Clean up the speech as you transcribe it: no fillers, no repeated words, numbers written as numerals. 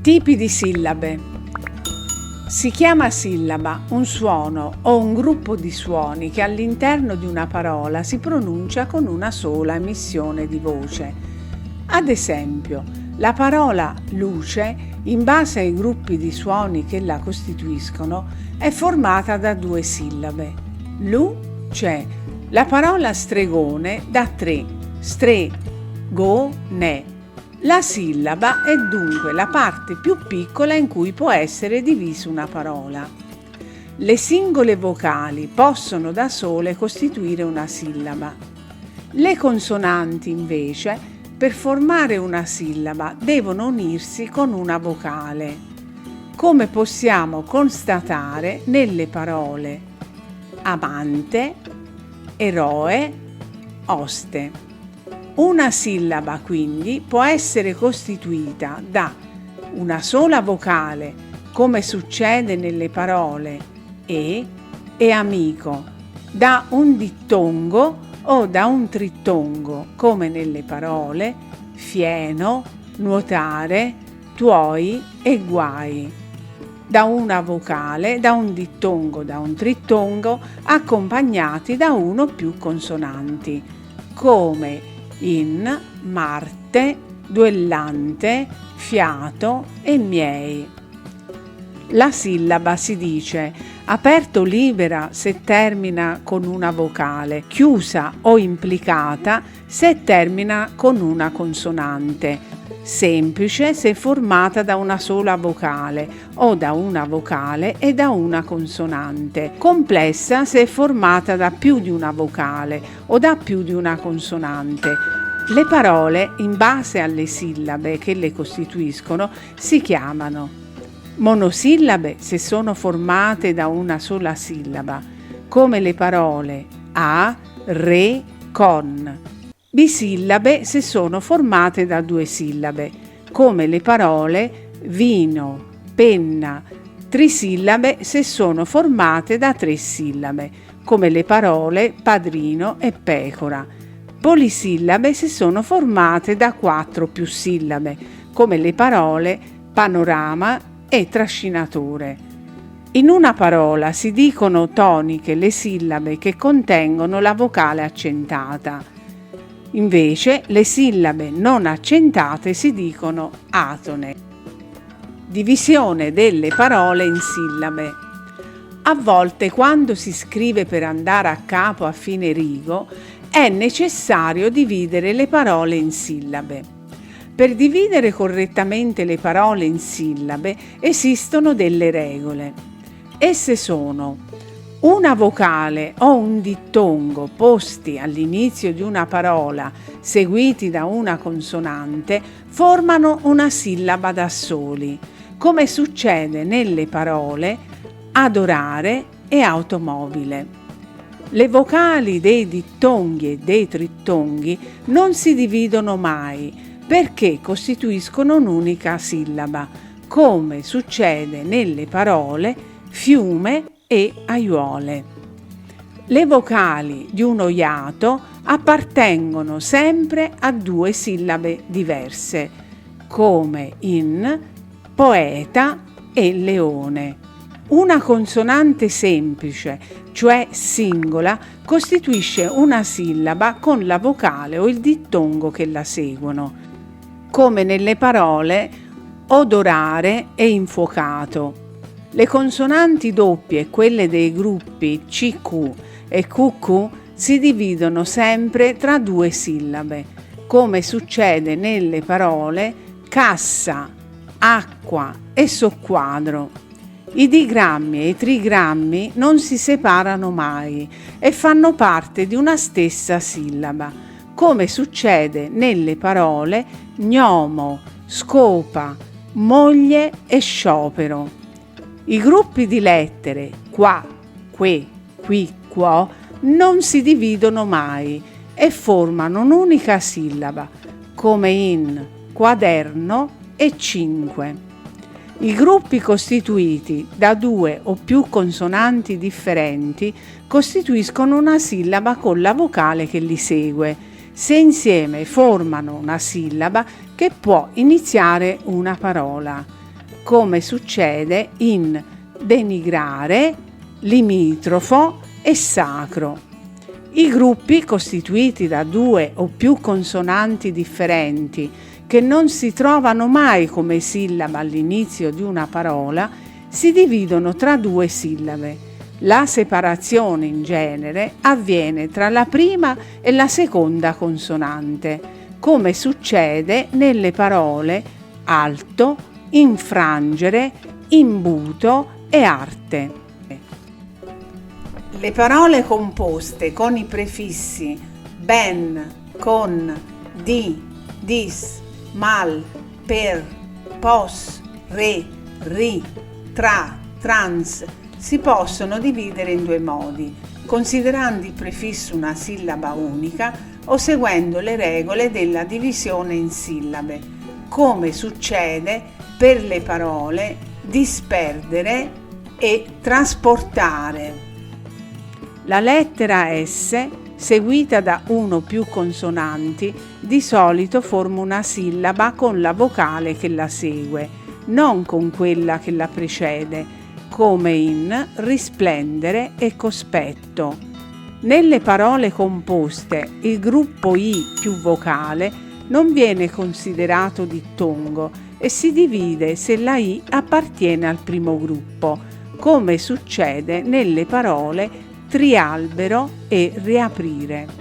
Tipi di sillabe. Si chiama sillaba un suono o un gruppo di suoni che all'interno di una parola si pronuncia con una sola emissione di voce. Ad esempio, la parola luce, in base ai gruppi di suoni che la costituiscono, è formata da 2 sillabe. Lu-ce. La parola stregone da 3. Stre-go-ne. La sillaba è dunque la parte più piccola in cui può essere divisa una parola. Le singole vocali possono da sole costituire una sillaba. Le consonanti, invece, per formare una sillaba devono unirsi con una vocale, come possiamo constatare nelle parole amante, eroe, oste. Una sillaba quindi può essere costituita da una sola vocale, come succede nelle parole e amico, da un dittongo o da un trittongo, come nelle parole fieno, nuotare, tuoi e guai, da una vocale, da un dittongo, da un trittongo, accompagnati da uno o più consonanti, come in, Marte, duellante, fiato e miei. La sillaba si dice aperta o libera se termina con una vocale, chiusa o implicata se termina con una consonante, semplice se formata da una sola vocale o da una vocale e da una consonante, complessa se è formata da più di una vocale o da più di una consonante. Le parole, in base alle sillabe che le costituiscono, si chiamano monosillabe se sono formate da una sola sillaba, come le parole a, re, con. Bisillabe se sono formate da 2 sillabe, come le parole vino, penna. Trisillabe se sono formate da 3 sillabe, come le parole padrino e pecora. Polisillabe se sono formate da 4 più sillabe, come le parole panorama e trascinatore. In una parola si dicono toniche le sillabe che contengono la vocale accentata. Invece le sillabe non accentate si dicono atone. Divisione delle parole in sillabe. A volte, quando si scrive per andare a capo a fine rigo, è necessario dividere le parole in sillabe. Per dividere correttamente le parole in sillabe esistono delle regole. Esse sono: una vocale o un dittongo posti all'inizio di una parola seguiti da una consonante formano una sillaba da soli, come succede nelle parole adorare e automobile. Le vocali dei dittonghi e dei trittonghi non si dividono mai perché costituiscono un'unica sillaba, come succede nelle parole fiume e aiuole. Le vocali di uno iato appartengono sempre a 2 sillabe diverse, come in poeta e leone. Una consonante semplice, cioè singola, costituisce una sillaba con la vocale o il dittongo che la seguono, come nelle parole odorare e infuocato. Le consonanti doppie, quelle dei gruppi CQ e QQ, si dividono sempre tra 2 sillabe, come succede nelle parole cassa, acqua e soqquadro. I digrammi e i trigrammi non si separano mai e fanno parte di una stessa sillaba, come succede nelle parole gnomo, scopa, moglie e sciopero. I gruppi di lettere qua, que, qui, quo non si dividono mai e formano un'unica sillaba, come in quaderno e 5. I gruppi costituiti da 2 o più consonanti differenti costituiscono una sillaba con la vocale che li segue, se insieme formano una sillaba che può iniziare una parola. come succede in denigrare, limitrofo e sacro. I gruppi costituiti da due o più consonanti differenti che non si trovano mai come sillaba all'inizio di una parola si dividono tra due sillabe. La separazione in genere avviene tra la prima e la seconda consonante, come succede nelle parole alto, infrangere, imbuto e arte. Le parole composte con i prefissi ben, con, di, dis, mal, per, pos, re, ri, tra, trans si possono dividere in due modi, considerando il prefisso una sillaba unica o seguendo le regole della divisione in sillabe, come succede per le parole disperdere e trasportare. La lettera S, seguita da uno o più consonanti, di solito forma una sillaba con la vocale che la segue, non con quella che la precede, come in risplendere e cospetto. Nelle parole composte, il gruppo I più vocale non viene considerato dittongo e si divide se la I appartiene al primo gruppo, come succede nelle parole trialbero e riaprire.